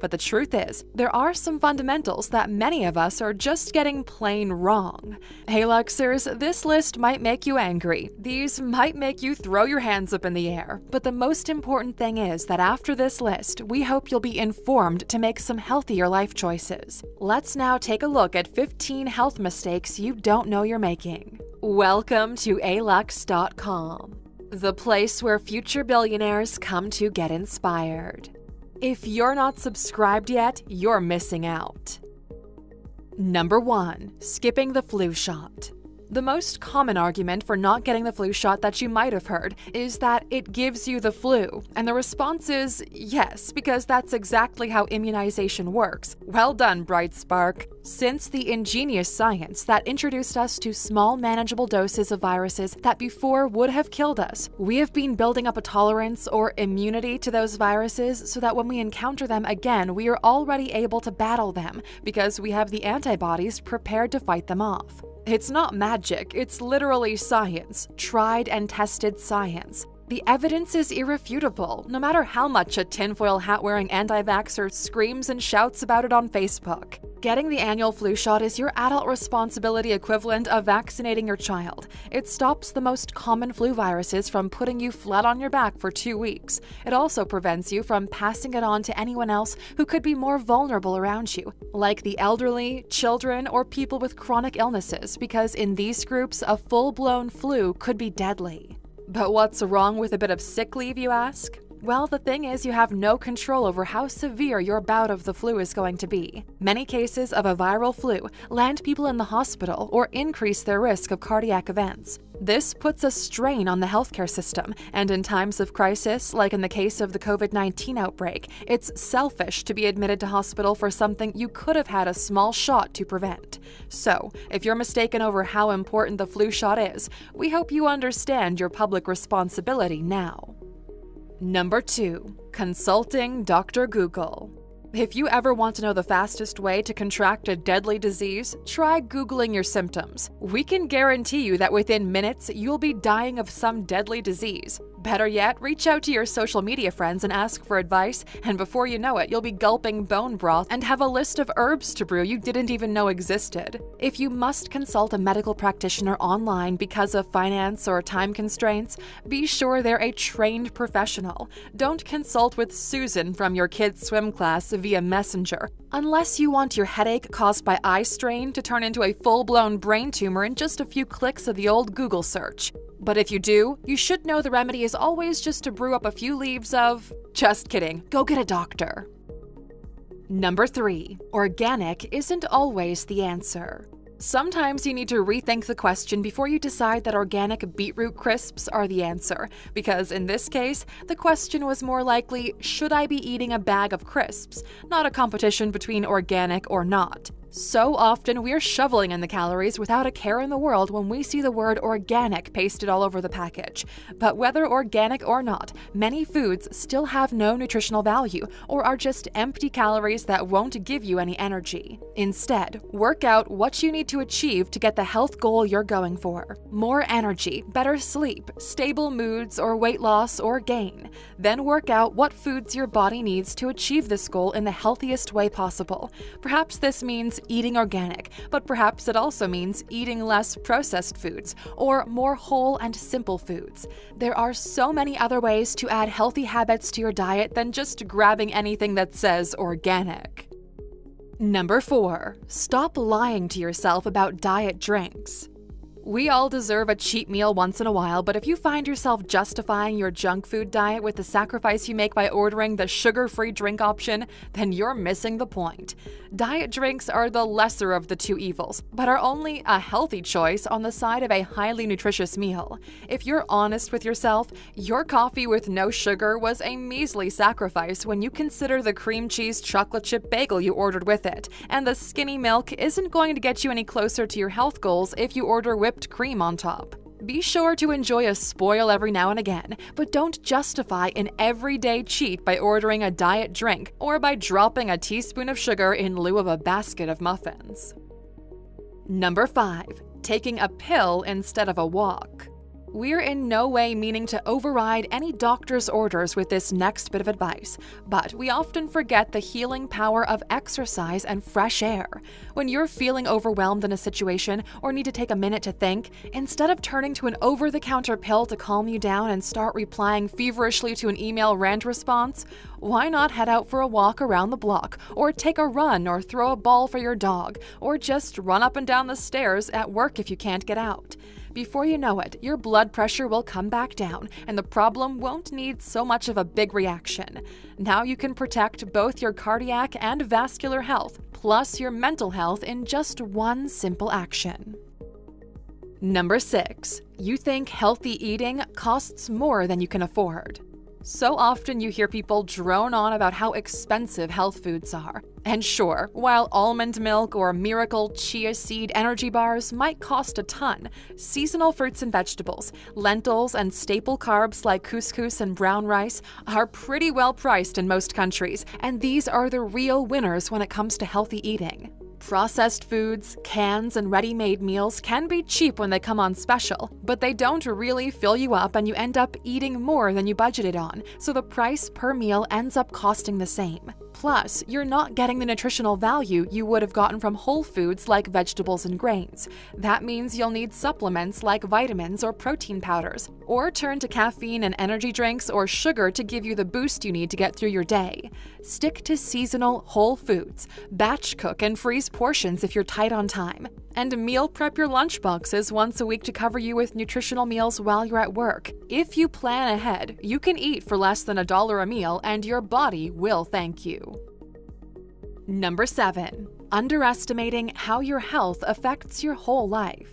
But the truth is, there are some fundamentals that many of us are just getting plain wrong. Hey Luxers, this list might make you angry. These might make you throw your hands up in the air. But the most important thing is that after this list, we hope you'll be informed to make some healthier life choices. Let's now take a look at 15 health mistakes you don't know you're making. Welcome to alux.com, the place where future billionaires come to get inspired. If you're not subscribed yet, you're missing out. Number 1. Skipping the flu shot. The most common argument for not getting the flu shot that you might have heard is that it gives you the flu, and the response is yes, because that's exactly how immunization works. Well done, bright spark. Since the ingenious science that introduced us to small, manageable doses of viruses that before would have killed us, we have been building up a tolerance or immunity to those viruses so that when we encounter them again, we are already able to battle them because we have the antibodies prepared to fight them off. It's not magic, it's literally science, tried and tested science. The evidence is irrefutable, no matter how much a tinfoil hat-wearing anti-vaxxer screams and shouts about it on Facebook. Getting the annual flu shot is your adult responsibility equivalent of vaccinating your child. It stops the most common flu viruses from putting you flat on your back for 2 weeks. It also prevents you from passing it on to anyone else who could be more vulnerable around you, like the elderly, children, or people with chronic illnesses, because in these groups, a full-blown flu could be deadly. But what's wrong with a bit of sick leave, you ask? Well, the thing is, you have no control over how severe your bout of the flu is going to be. Many cases of a viral flu land people in the hospital or increase their risk of cardiac events. This puts a strain on the healthcare system, and in times of crisis, like in the case of the COVID-19 outbreak, it's selfish to be admitted to hospital for something you could have had a small shot to prevent. So, if you're mistaken over how important the flu shot is, we hope you understand your public responsibility now. Number 2. Consulting Dr. Google. If you ever want to know the fastest way to contract a deadly disease, try Googling your symptoms. We can guarantee you that within minutes, you'll be dying of some deadly disease. Better yet, reach out to your social media friends and ask for advice, and before you know it, you'll be gulping bone broth and have a list of herbs to brew you didn't even know existed. If you must consult a medical practitioner online because of finance or time constraints, be sure they're a trained professional. Don't consult with Susan from your kid's swim class via Messenger, unless you want your headache caused by eye strain to turn into a full-blown brain tumor in just a few clicks of the old Google search. But if you do, you should know the remedy is always just to brew up a few leaves of… Just kidding, go get a doctor. Number 3. Organic isn't always the answer. Sometimes you need to rethink the question before you decide that organic beetroot crisps are the answer, because in this case, the question was more likely, should I be eating a bag of crisps, not a competition between organic or not. So often we're shoveling in the calories without a care in the world when we see the word organic pasted all over the package. But whether organic or not, many foods still have no nutritional value or are just empty calories that won't give you any energy. Instead, work out what you need to achieve to get the health goal you're going for. More energy, better sleep, stable moods, or weight loss or gain. Then work out what foods your body needs to achieve this goal in the healthiest way possible. Perhaps this means eating organic, but perhaps it also means eating less processed foods or more whole and simple foods. There are so many other ways to add healthy habits to your diet than just grabbing anything that says organic. Number 4. Stop lying to yourself about diet drinks. We all deserve a cheat meal once in a while, but if you find yourself justifying your junk food diet with the sacrifice you make by ordering the sugar-free drink option, then you're missing the point. Diet drinks are the lesser of the two evils, but are only a healthy choice on the side of a highly nutritious meal. If you're honest with yourself, your coffee with no sugar was a measly sacrifice when you consider the cream cheese chocolate chip bagel you ordered with it, and the skinny milk isn't going to get you any closer to your health goals if you order whipped cream on top. Be sure to enjoy a spoil every now and again, but don't justify an everyday cheat by ordering a diet drink or by dropping a teaspoon of sugar in lieu of a basket of muffins. Number 5. Taking a pill instead of a walk. We're in no way meaning to override any doctor's orders with this next bit of advice, but we often forget the healing power of exercise and fresh air. When you're feeling overwhelmed in a situation or need to take a minute to think, instead of turning to an over-the-counter pill to calm you down and start replying feverishly to an email rant response, why not head out for a walk around the block, or take a run, or throw a ball for your dog, or just run up and down the stairs at work if you can't get out? Before you know it, your blood pressure will come back down, and the problem won't need so much of a big reaction. Now you can protect both your cardiac and vascular health, plus your mental health in just one simple action. Number 6. You think healthy eating costs more than you can afford. So often you hear people drone on about how expensive health foods are. And sure, while almond milk or Miracle chia seed energy bars might cost a ton, seasonal fruits and vegetables, lentils, and staple carbs like couscous and brown rice are pretty well priced in most countries, and these are the real winners when it comes to healthy eating. Processed foods, cans, and ready-made meals can be cheap when they come on special, but they don't really fill you up and you end up eating more than you budgeted on, so the price per meal ends up costing the same. Plus, you're not getting the nutritional value you would have gotten from whole foods like vegetables and grains. That means you'll need supplements like vitamins or protein powders, or turn to caffeine and energy drinks or sugar to give you the boost you need to get through your day. Stick to seasonal whole foods, batch cook and freeze portions if you're tight on time, and meal prep your lunch boxes once a week to cover you with nutritional meals while you're at work. If you plan ahead, you can eat for less than $1 a meal and your body will thank you. Number 7. Underestimating how your health affects your whole life.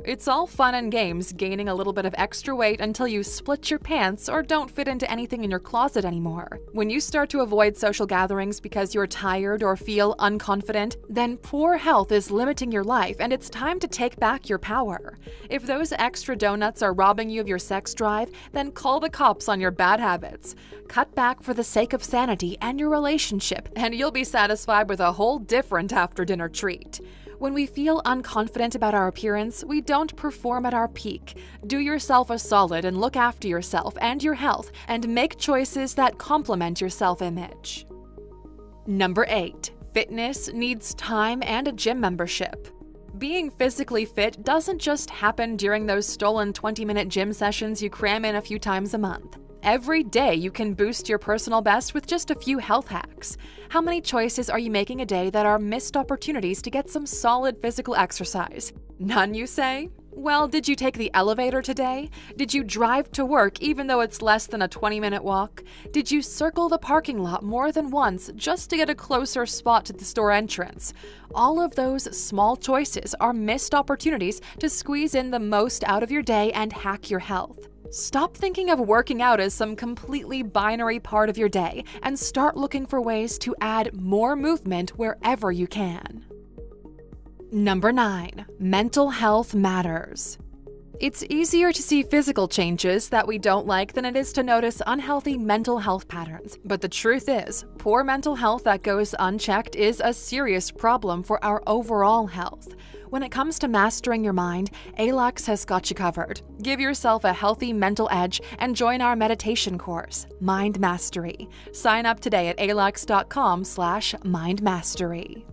It's all fun and games gaining a little bit of extra weight until you split your pants or don't fit into anything in your closet anymore. When you start to avoid social gatherings because you're tired or feel unconfident, then poor health is limiting your life and it's time to take back your power. If those extra donuts are robbing you of your sex drive, then call the cops on your bad habits. Cut back for the sake of sanity and your relationship, and you'll be satisfied with a whole different after-dinner treat. When we feel unconfident about our appearance, we don't perform at our peak. Do yourself a solid and look after yourself and your health, and make choices that complement your self-image. Number 8. Fitness needs time and a gym membership. Being physically fit doesn't just happen during those stolen 20-minute gym sessions you cram in a few times a month. Every day you can boost your personal best with just a few health hacks. How many choices are you making a day that are missed opportunities to get some solid physical exercise? None, you say? Well, did you take the elevator today? Did you drive to work even though it's less than a 20-minute walk? Did you circle the parking lot more than once just to get a closer spot to the store entrance? All of those small choices are missed opportunities to squeeze in the most out of your day and hack your health. Stop thinking of working out as some completely binary part of your day and start looking for ways to add more movement wherever you can. Number 9. Mental health matters. It's easier to see physical changes that we don't like than it is to notice unhealthy mental health patterns. But the truth is, poor mental health that goes unchecked is a serious problem for our overall health. When it comes to mastering your mind, ALUX has got you covered. Give yourself a healthy mental edge and join our meditation course, Mind Mastery. Sign up today at alux.com/mindmastery.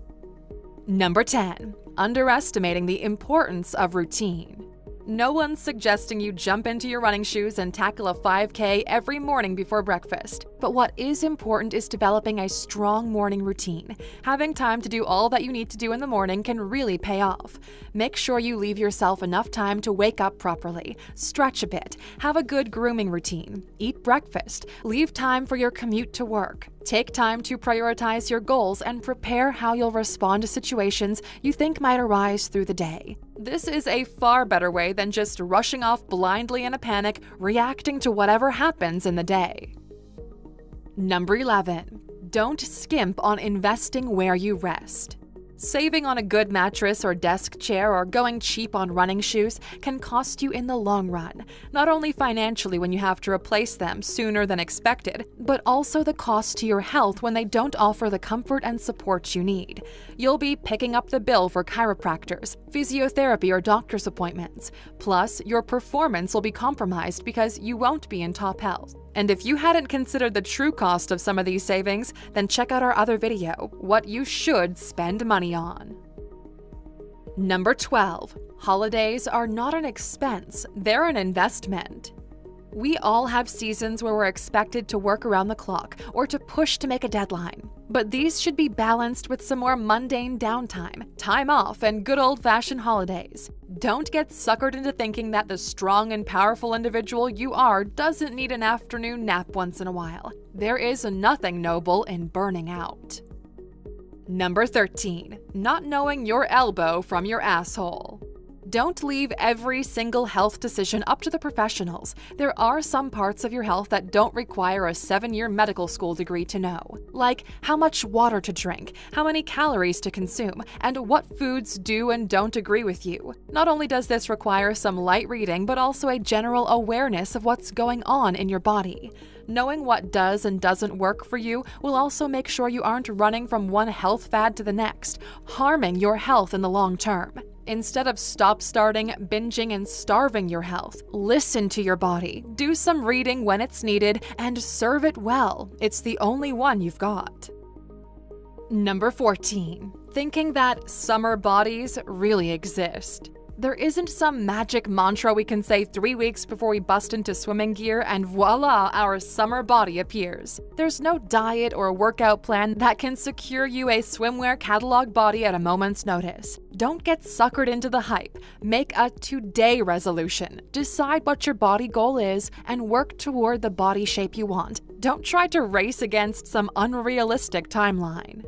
Number 10. Underestimating the importance of routine. No one's suggesting you jump into your running shoes and tackle a 5K every morning before breakfast. But what is important is developing a strong morning routine. Having time to do all that you need to do in the morning can really pay off. Make sure you leave yourself enough time to wake up properly, stretch a bit, have a good grooming routine, eat breakfast, leave time for your commute to work. Take time to prioritize your goals and prepare how you'll respond to situations you think might arise through the day. This is a far better way than just rushing off blindly in a panic, reacting to whatever happens in the day. Number 11. Don't skimp on investing where you rest. Saving on a good mattress or desk chair or going cheap on running shoes can cost you in the long run, not only financially when you have to replace them sooner than expected, but also the cost to your health when they don't offer the comfort and support you need. You'll be picking up the bill for chiropractors, physiotherapy, or doctor's appointments. Plus, your performance will be compromised because you won't be in top health. And if you hadn't considered the true cost of some of these savings, then check out our other video, What You Should Spend Money On. Number 12. Holidays are not an expense, they're an investment. We all have seasons where we're expected to work around the clock or to push to make a deadline. But these should be balanced with some more mundane downtime, time off, and good old-fashioned holidays. Don't get suckered into thinking that the strong and powerful individual you are doesn't need an afternoon nap once in a while. There is nothing noble in burning out. Number 13. Not knowing your elbow from your asshole. Don't leave every single health decision up to the professionals. There are some parts of your health that don't require a 7-year medical school degree to know, like how much water to drink, how many calories to consume, and what foods do and don't agree with you. Not only does this require some light reading, but also a general awareness of what's going on in your body. Knowing what does and doesn't work for you will also make sure you aren't running from one health fad to the next, harming your health in the long term. Instead of starting, binging, and starving your health, listen to your body, do some reading when it's needed, and serve it well. It's the only one you've got. Number 14. Thinking that summer bodies really exist. There isn't some magic mantra we can say 3 weeks before we bust into swimming gear and voila, our summer body appears. There's no diet or workout plan that can secure you a swimwear catalog body at a moment's notice. Don't get suckered into the hype. Make a today resolution. Decide what your body goal is and work toward the body shape you want. Don't try to race against some unrealistic timeline.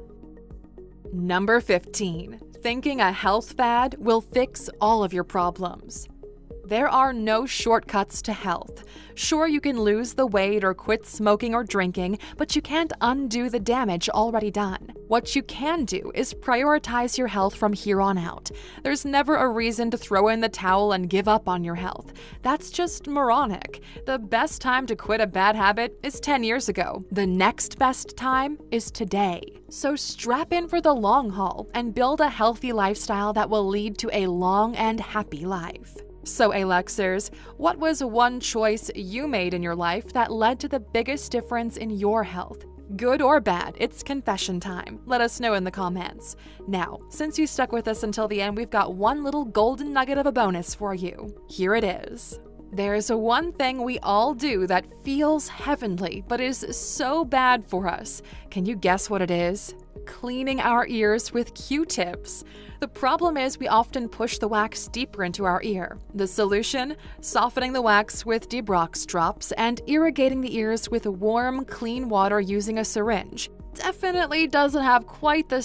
Number 15. Thinking a health fad will fix all of your problems. There are no shortcuts to health. Sure, you can lose the weight or quit smoking or drinking, but you can't undo the damage already done. What you can do is prioritize your health from here on out. There's never a reason to throw in the towel and give up on your health. That's just moronic. The best time to quit a bad habit is 10 years ago. The next best time is today. So strap in for the long haul and build a healthy lifestyle that will lead to a long and happy life. So, Alexers, what was one choice you made in your life that led to the biggest difference in your health? Good or bad, it's confession time. Let us know in the comments. Now, since you stuck with us until the end, we've got one little golden nugget of a bonus for you. Here it is. There's one thing we all do that feels heavenly, but is so bad for us. Can you guess what it is? Cleaning our ears with Q-tips. The problem is we often push the wax deeper into our ear. The solution? Softening the wax with Debrox drops and irrigating the ears with warm, clean water using a syringe. Definitely doesn't have quite the